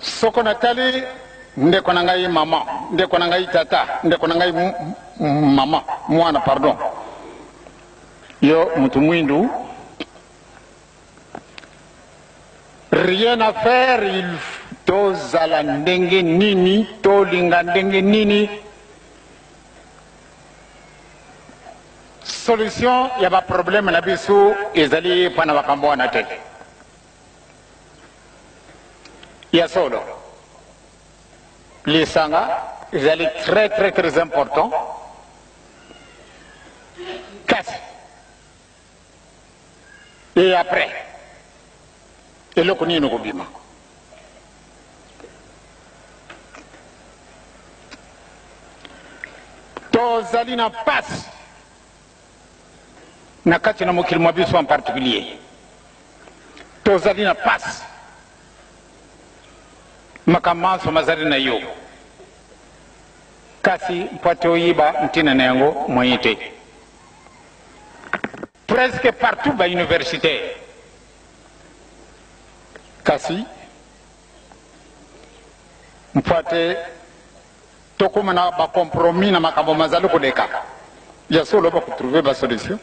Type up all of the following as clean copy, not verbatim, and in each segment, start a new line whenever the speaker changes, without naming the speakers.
soko natali ndeko na ngai mama, ndeko na ngai tata, ndeko na ngai mama, mwana pardon. Yo mutu mwindu, rien à faire, il tozala ndenge nini, tolinga ndenge nini. Solution ya ba problème na biso ezali pana bakambo na te. Ya solo. Les sangs, ezali très important. Casse. Et après, et le koni no bima. Tozali na passe. Na kati na mokili mwa biso en particulier. Tozali na passe. Makamanso mazari na yo. Kasi mpate oyiba ntina na yango moyete. Presque partout ba université. Kasi mpate tokomana ba compromis na makambo mazali kodeka. Ya solo ba trouver ba solution.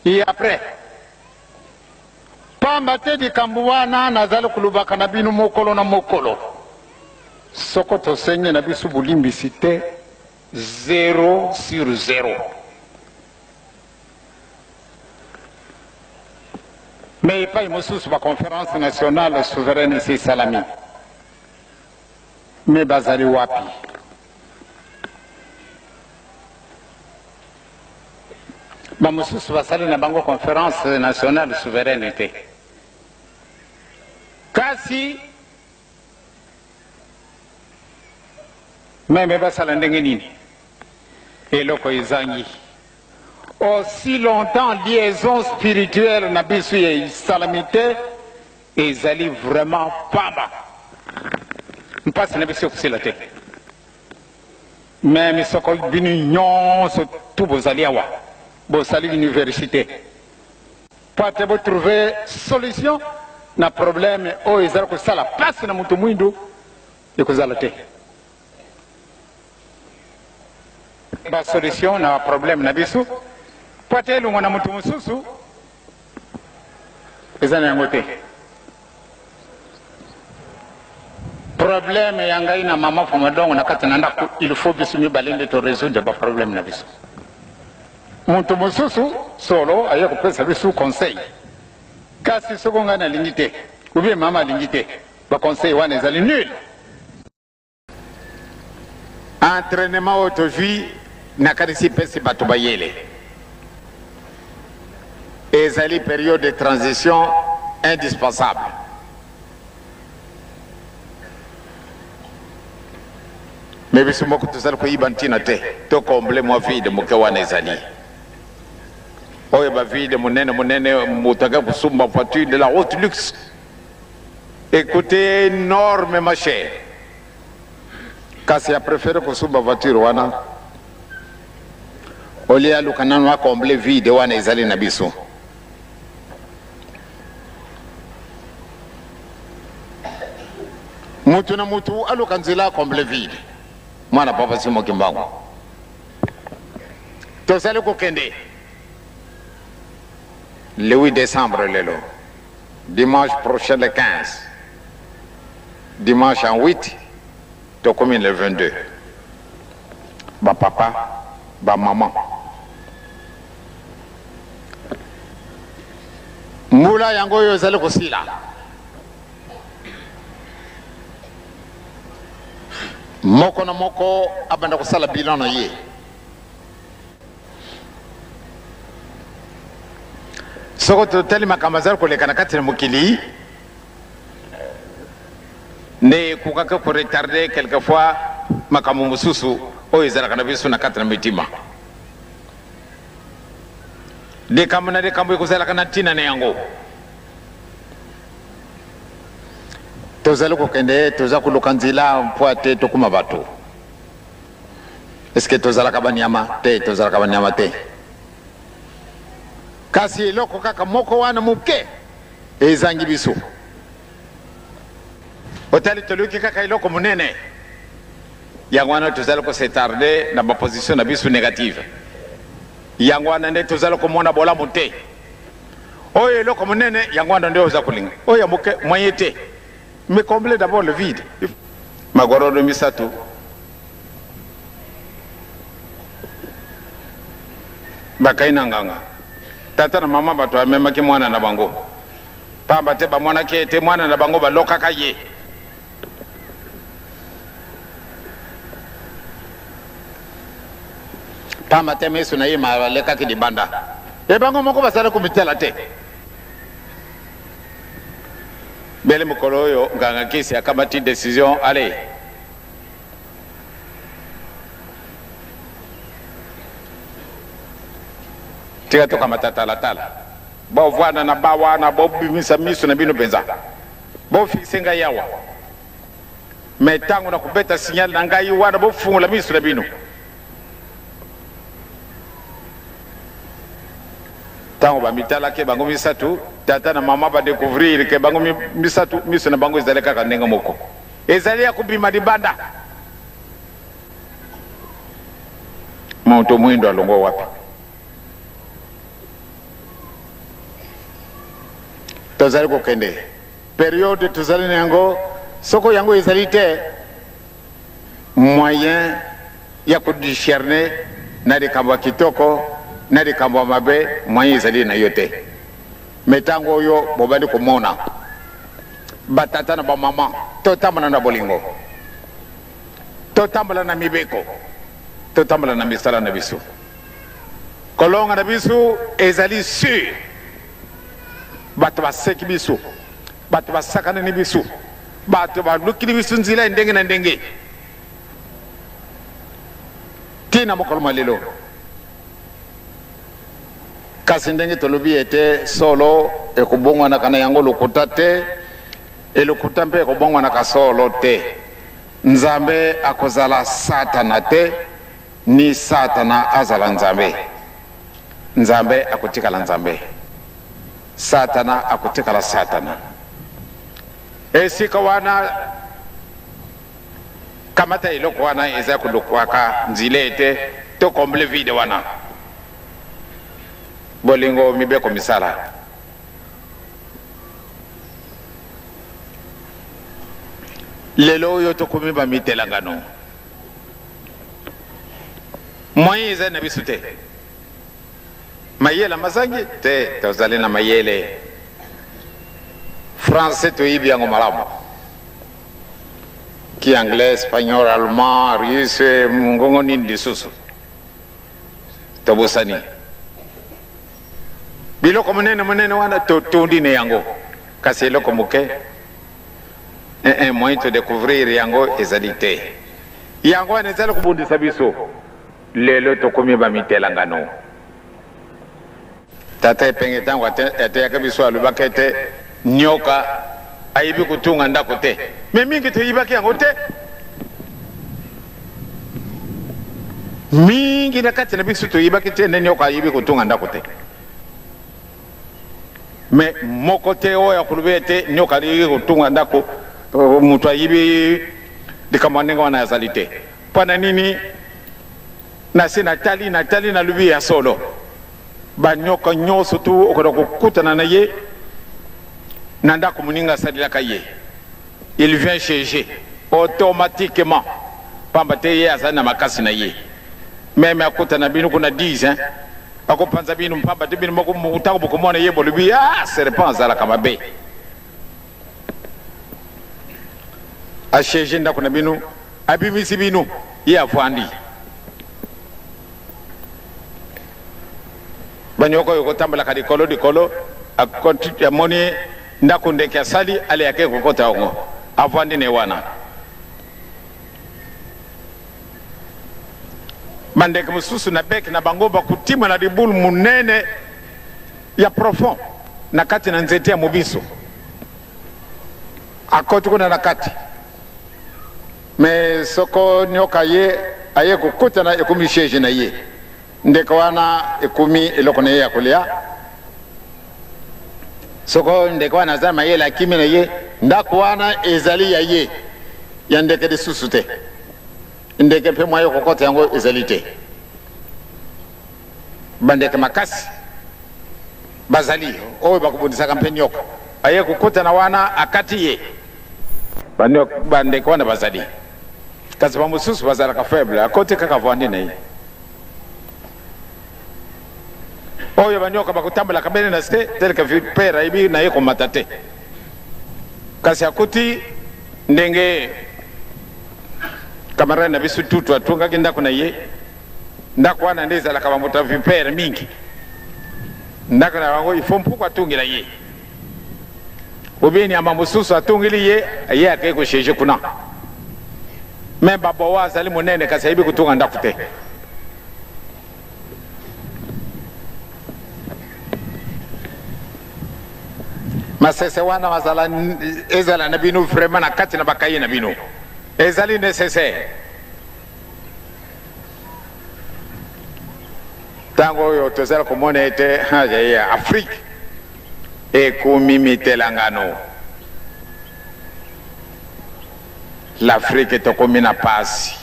Et après, pambate di kambuwana nazali kulubaka na binu mokolo na mokolo. Soko tosenye na bisu bulimbisite 0 sur 0. Mais pas mosusu ba conférence nationale souveraine ici Salami. Mais bazali wapi. Ba mosusu basali na bango conférence nationale souveraineté. Kasi meme basala ndenge nini eloko izangi aussi longtemps liaison spirituelle na biso ya salamité ezali vraiment pamba mpasi na biso kusila te meme soko binu nyonso tu bozali awa bosali l'université pate bo trouver solution na problème o ezala kusala pasi na mutu mwindu ekozala te. Ba solution na problème na biso pate lungo na mutu mususu ezana yango te. Problème ya ngai na mama fomadongo na kati na ndako il faut biso mibalende to résoudre ba problème na biso. Mutu mususu solo aye kopesa biso conseil. Kasi soko nga na lingi te ou bien mama lingi te ba conseil wana ezali nul. Entraînement auto-vie na kadisi pesi bato bayele. Ezali période de transition indispensable. Mais biso moko tozali koyiba ntina te to combler moi vide moke wana ezali. Oye ba vide monene motaga kusumba voiture de la haute luxe. Écoutez énormément cher. Kasi a préféré kusumba voiture wana. Olia lukanano wa combler vide wana ezali na biso. Mutu na mutu alukanzila combler vide. Mwana papa simo kimbango. Tozali kokende. Le 8 décembre, lelo. Dimanche prochain, le 15. Dimanche en 8, to commune le 22. Ba papa, ba maman. Mula yango yo zale kosila. Moko na moko abanda kosala bilan na ye. Soko totali makamazaro kolekana kati na mokili ne kukaka ko retarder quelquefois makamu mususu o ezalaka na biso na kati na mitima de kamana de kambo ekozalaka na ntina na yango tozali kokende toza koluka nzela mpo ate tokuma bato eske tozalaka banyama te tozalaka banyama te kasi eloko kaka moko wana muke ezangi biso otali toluki kaka iloko munene yango wana tozali kosetarde na baposition na biso négative yango wana nde tozali komona bolamu te oyo eloko munene yango wana nde oza kolinga oyo moke moyen te mais combler d'abord le vide magorodo misatu bakaina nganga tata na mama bato amemaki mwana na bango pamba te bamwanaki ete mwana na bango balokaka ye pamba te meso na ye malekaki libanda e bango moko basala komitela te bele mokolo oyo nganga kisi akamati décision ale tika toka matatalatala bovwana na bawana bobimisa miso na bino mpenza bofikise ngai awa me ntango na kubeta signal na ngai wana bofungula miso na bino ntango bamitalaki bango misatu tata na mama badécouvrir ke bango misatu miso na bango ezali kaka ndenge moko ezali ya kobima libanda moto mwindo alongo wapi tozali kokende période tozali na yango soko yango ezali te moyen ya kodiscerne na likambo ya kitoko na likambo ya mabe moyen ezali na yo te me ntango oyo bobandi komona batata na bamama totambola na bolingo totambola na mibeko totambola na misala na biso kolonga na biso ezali sur bato baseki biso bato basakana ni biso bato balukili biso nzila ndenge na ndenge tina mokolo malelo kasi ndenge tolobi ete solo ekobongwana kana yango lokuta te elokuta mpe ekobongwana ka solo te nzambe akozala satana te ni satana azala nzambe nzambe akotikala nzambe satana akutikala satana esika wana kamata iloko wana eza kulukwaka nzile ete to komble vide wana bolingo mibeko misala lelo oyo tokomi bamitelangano moyen eza na biso te mayele mazangi te tozali na mayele français toyibi yango malamu ki anglais espagnol allemand russe ngongo nini lisusu tobosani biloko monene monene wana totundi ne yango kasi eloko moke moyen to découvrir yango ezali te yango wana ezali kobundisa biso lelo tokomi bamitelangano tata epenge ntango ateyaka biso alobaki ete nyoka ayibi kutunga ndako te me mingi toyibaki yango te mingi na kati na biso toyibaki te nde nyoka ayibi kutunga ndako te me moko te oyo akolobi ete nyoka ayibi kutunga ndako moto ayibi likambo ndenge wana azali te mpona nini nasi natali nalobi ya solo banyoka nyonso tu okoda kokutana na ye na ndako moninga asalelaka ye il vient chercher automatiquement pamba te ye azali na makasi na ye meme akutana bino kuna 10 akopanza bino mpamba te bino ntango bokomona ye bolobi serpent azalaka mabe asherge ndako na bino abimisi bino ye avwandi banyoka oyo kotambolaka likolo amoni ndako ndeke asali ale yake kokota yango avwandi ne wana bandeke mosusu na beke na bango bakutima na libulu munene ya profond na kati na nzete ya mobiso akoti kuna na kati me soko nyoka ye aye kokutana ekomi shege na ye ndeke wana ekomi eloko na ye ya kolia soko ndeke wana aza mayele akimi na ye ndako wana ezali ya ye ya ndeke lisusu te ndeke mpe mwa ye kokota yango ezali te bandeke makasi bazali oyo bakubundisaka mpe nyoka aye kokotana wana akati ye bandeke wana bazali kasi bamosusu bazalaka faible akote kaka vandi na ye oyo banyoka bakutambolaka bene na se teleke vipere ayibi na ye komata te kasi akuti ndenge kamarani na biso tutu atungaki ndako na ye ndako wana nde ezalaka bamuta vipere mingi ndako na bango ifo mpuku atungila ye ubini ama mosusu atungili ye akei kosheje kuna me babowa azali monene kasi ayibi kutunga ndako te masese wana ezala na bino vraiment na kati na bakaye na bino ezali nécessaire tango oyo tozala komona ete ya Afrique ekumimitelangano l'Afrique tokomi na pasi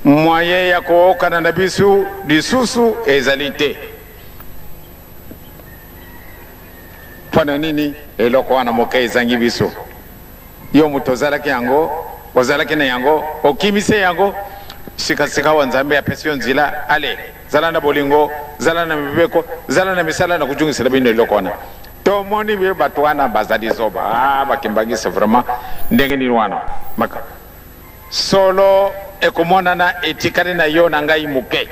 moyen ya kookana na biso lisusu ezali te pona nini eloko wana moke ezangi biso yo mutu ozalaki yango ozalaki na yango okimise yango sikasika wa nzambe apesi yo nzela ale zala na bolingo zala na mibeko zala na misala na kujungisela bino eloko wana tomoni bie bato wana bazali zoba bakimbangisa vraiment ndenge nini wana maka solo ekomonana etikali na yo na ngai muke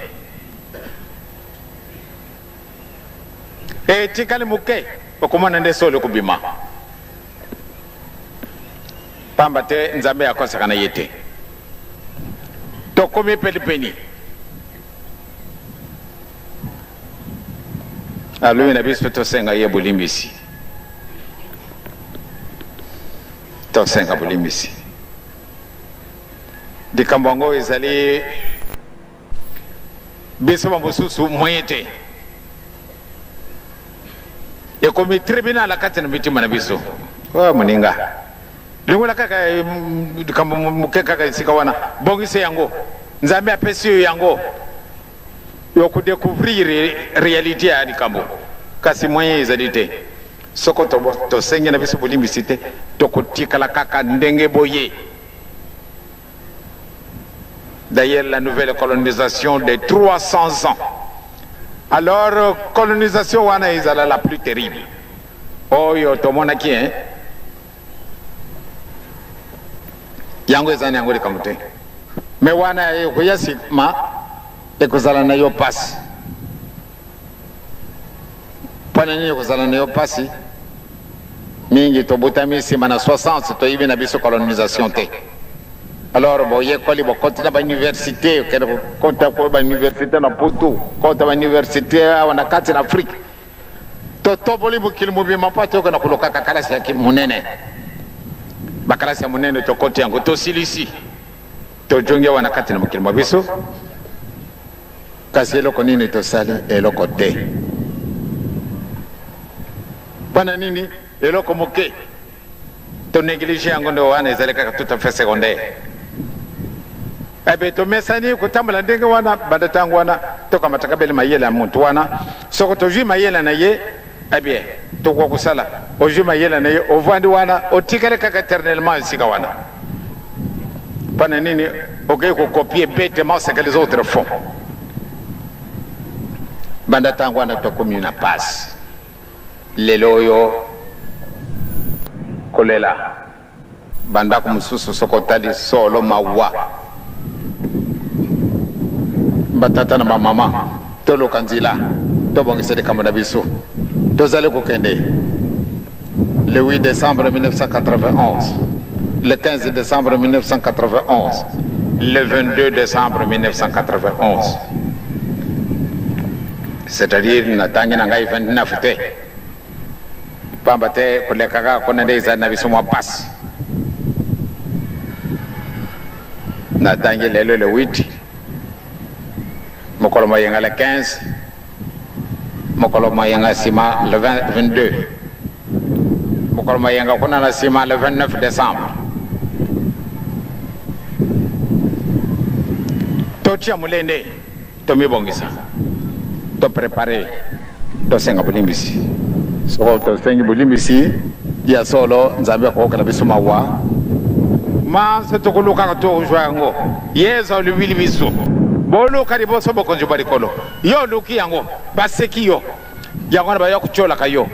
etikali muke okomona nde solo kubima pamba te nzambe akosaka na ye te tokomi pelipeni aluyi na biso tosenga ye bulimbisi tosenga bulimbisi likambo yango ezali biso bamosusu moye te ekomi tribunal kati na mitima na biso oyo moninga lingola kaka likambo moke kaka esika wana bongise yango nzambe apesi yo yango yokudécouvrir réalité ya likambo kasi moyen ezali te soko tosengi na biso bolimbisi te tokotikala kaka ndenge boye. D'ailleurs, la nouvelle colonisation de 300 ans. Alors, colonisation wana ezala la plus terrible. Oh, yo tomona ki hein. Yango ezani yango likambo te. Me wana koyasi ma ekozala na yo pasi. Pana nini ekozala na yo pasi? Mingi tobutami sima na 60 toyibi na biso colonisation te. Alors, bon, il y a quoi, l'université, l'université na Poto, l'université en Afrique. Toto bolibu kilmubi mapato kana kuloka kakalasi ya munene. Bakalasi ya munene to kote yango to silisi. To jonge wana kati na mukilmu biso. Kasi eloko nini to sali eloko te. Bana nini eloko moke. To négligé yango ndo wana ezaleka tout à fait secondaire. Ebe to mesani kutambula ndenge wana badatangu wana toka matakabele mayela muntu wana soko toji mayela na ye ebe to kwa kusala oji mayela na ye ovandi wana otikale kaka éternellement sika wana pana nini okay ko copier bêtement ce que les autres font badatangu wana to komi na passe lelo yo kolela banda ko mususu soko tali solo mawa batata na mama tolo kanzila to bongisede kamona biso tozale ko kende le 8 décembre 1991 le 15 décembre 1991 le 22 décembre 1991 c'est-à-dire na tangi na ngai 29 te pamba te kolekaka kona ndeza na biso mwa passe na tangi lelo le 8 mokolo mayenga le 15 mokolo mayenga sima le 22 mokolo mayenga kuna na sima le 29 décembre to tia mulende to mibongisa to préparer to senga bulimbisi so to senga bulimbisi ya solo nzambe ko kala bisuma wa ma se to kuluka to jwango yezo libili biso bolo karibo so bokonjo barikolo yo luki yango basekiyo yangwana ba yakuchola kayo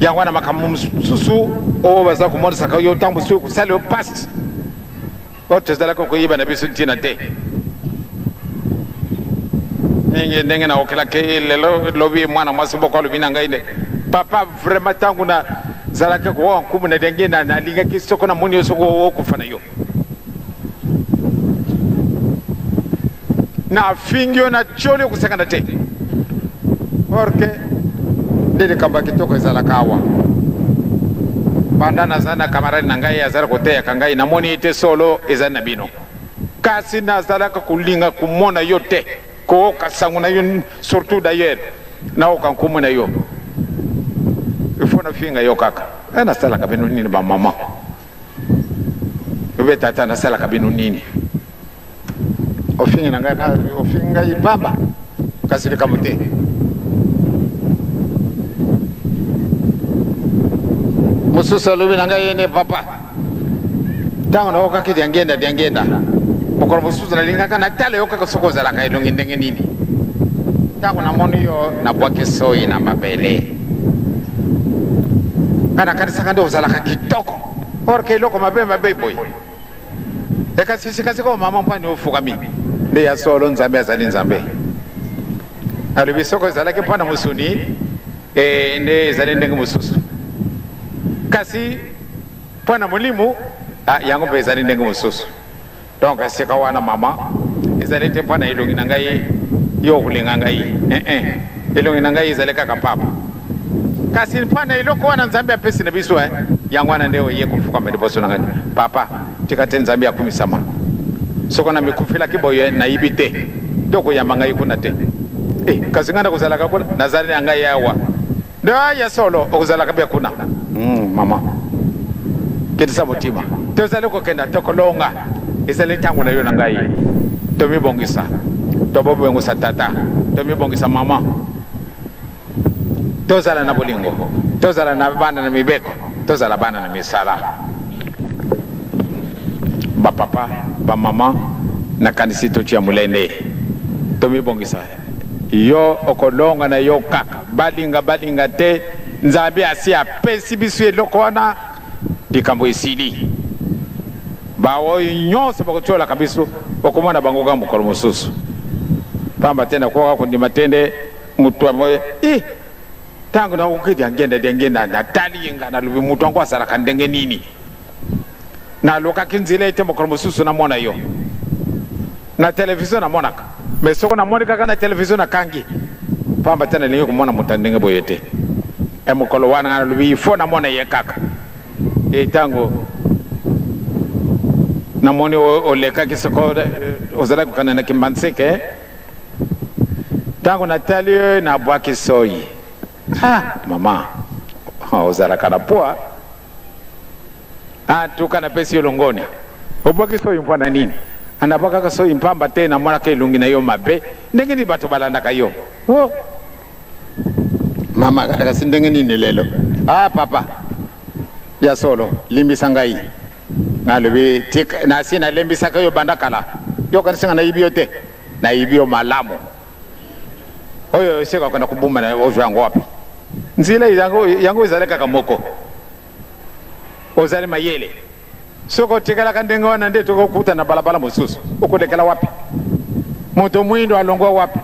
yangwana makamu susu o baza kumorisa kayo tambu su kusale past otezala ko yiba na bisu tina te nenge na okela ke lelo lobi mwana masubo ko lubina ngainde papa vraiment tangu na zalaka ko nkumu na denge na linga kisoko na muni yosoko kufana yo na fingio na chole kusakanda te porque ndele kamba kitoko zalaka awa bandana sana kamarani na ngai azara kotea kangai na moni ite solo ezana bino kasi na zalaka kulinga kumona yote ko kasangu na yo surtout d'ailleurs na okankumu na yo ifona finga yo kaka ana sala kabino nini ba mama ube tata na sala kabino nini ofinga na ngai ofinga ibaba kasiri kamute mususa lubi na ngai ne papa tango na okaki diangenda mokolo mususa na linga kana tale okaka sokoza la kai longi ndenge nini tango na moni yo na bwake soi na mabele kana kanisa kando uzala kitoko porque loko mabe boy eka sisi kasi ko mama mpani ofuka mimi nde ya solo nzambe azali nzambe alibisoko zala ke pana musuni nde zali ndenge mususu kasi pana mulimu yango pe zali ndenge mususu donc sika wana mama ezali te pana ilongi na ngai yo kulinga ngai ilongi na ngai ezali kaka papa kasi pana iloko wana nzambe apesi na biso yango wana ndewe ye kufuka mediboso na ngai papa tikate nzambe akumisama soko na mikufila kiboye na ibite doko ya mangai kuna te kasi nganda kuzala kakula nazali na ngai yawa ndo ya solo okuzala kabya kuna mama kitisa motima tozali ko kenda tokolonga ezali tangu na yo na ngai to mibongisa to bobo ngo satata to mibongisa mama tozala na bolingo tozala na bana na mibeko tozala bana na misala ba papa ba mama na kanisi to chia mulende to mibongisa yo okolonga na yo kaka balinga te nzambe asi apesi biso eloko wana likambo esili bawo nyonso bakotola kabiso okomona bango ga mokolo mosusu pamba tena kwa kundima tende mutu amoye tangu na ukiti angenda na talinga na lubi mutu ango asala kandenge nini na loka kinzile ite mokolo mosusu na mona yo na television na monaka mesoko na monika kana television na kangi pamba tena linyo kumona mutandenge boyete mokolo wana na lubi fo na mona ye kaka tango na moni oleka kisoko ozala kukana na kimbanseke tango na tali na bwaki soyi mama ozala kana poa tukana pesi yolongoni obwaki soyi mpana nini anabaka ka soyi mpamba tena mwana ke lungi na yo mabe ndenge ni bato balanda kayo mama kasi ndenge nini lelo papa ya solo limbisa ngai ngalobi tik na sina limbisa kayo bandakala yo kanisa na ibio te na ibio malamu oyo seka kana kubuma na ozwango wapi nzila yango izaleka kamoko ozali mayele soko tikala kandenga wana nde tokokuta na balabala mususu ukulekela wapi moto mwindo alongwa wapi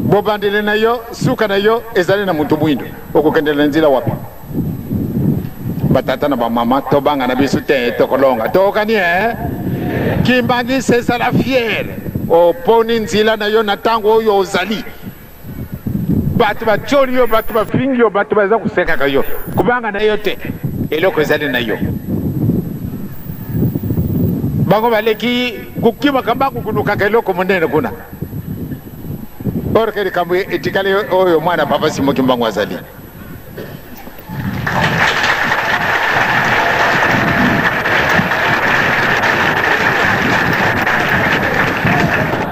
bobandele na yo suka na yo ezali na muntu mwindo ukukendela nzila wapi batata na ba mama to banga na bisu te tokolonga to kani kimbangi c'est la fière o poni nzila na yo na tango yo ozali batu ba chori yo batu ba fingi yo batu ba za kuseka kayo kubanga na yo te eloko ezali na yo bango baleki kukima kambaku kunuka eloko monene kuna orkeri kamwe etikale oyo mwana papa simoki mbango azali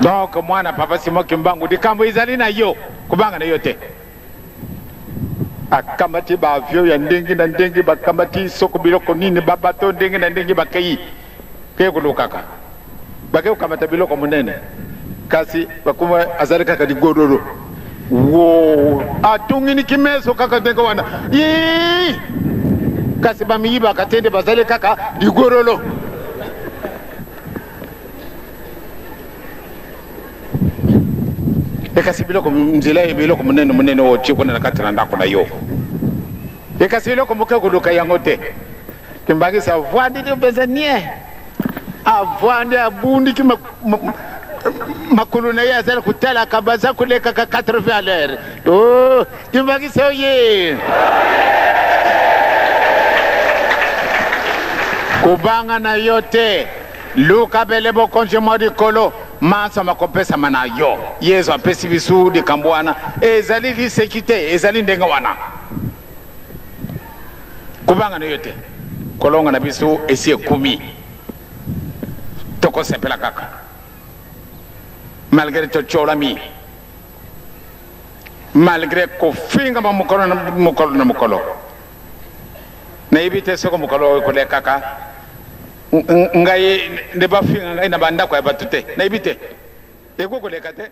donc mwana papa Simo Kimbangu likambo ezali na yo kubanga na yo te akamati ba avion ya ndenge na ndenge bakamati soko biloko nini babato ndenge na ndenge bakei ke kulukaka bake ukamata biloko munene kasi bakuma azali kaka digororo wo atungini kimeso kaka ndenge wana yi kasi bamiyiba katende bazali kaka digororo ekasi biloko nzela biloko munene wo chiko na katana ndako na yo ekasi biloko muke kuluka yango te kimbagisa voandi de bezanie avande abundi ki makulu na ya zala kutala kabaza kuleka ka 80 à l'heure oh kimbagisa oye kubanga na yote luka belebo konje modi kolo mansa makopesa mana yo yezo apesi bisu de kambwana ezali li sécurité ezali ndenga wana kubanga na yote kolonga na bisu esi 10 toko sepela kaka malgré chochola mi malgré ko finga ma mukolo na ibite soko mukolo ko le kaka ngai ne ba finga ngai na banda ko batute na ibite eko ko le kate